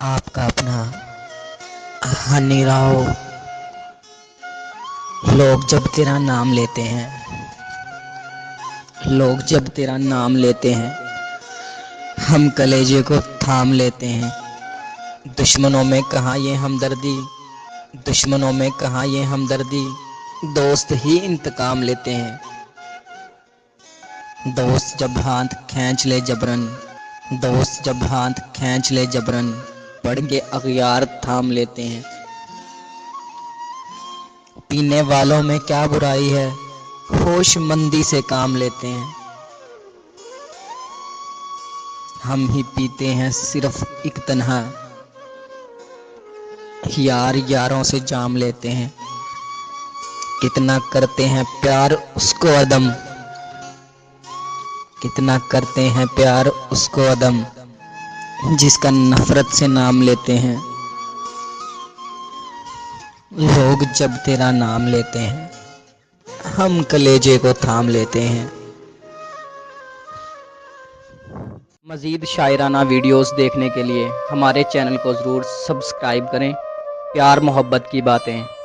आपका अपना हनी राव। लोग जब तेरा नाम लेते हैं, लोग जब तेरा नाम लेते हैं, हम कलेजे को थाम लेते हैं। दुश्मनों में कहाँ ये हमदर्दी, दुश्मनों में कहाँ ये हमदर्दी, दोस्त ही इंतकाम लेते हैं। दोस्त जब हाथ खींच ले जबरन, दोस्त जब हाथ खींच ले जबरन, पड़ के अगयार थाम लेते हैं। पीने वालों में क्या बुराई है, होशमंदी से काम लेते हैं। हम ही पीते हैं सिर्फ एक तन्हा, यार यारों से जाम लेते हैं। कितना करते हैं प्यार उसको अदम, कितना करते हैं प्यार उसको अदम, जिसका नफरत से नाम लेते हैं। लोग जब तेरा नाम लेते हैं, हम कलेजे को थाम लेते हैं। मज़ीद शायराना वीडियोस देखने के लिए हमारे चैनल को ज़रूर सब्सक्राइब करें। प्यार मोहब्बत की बातें।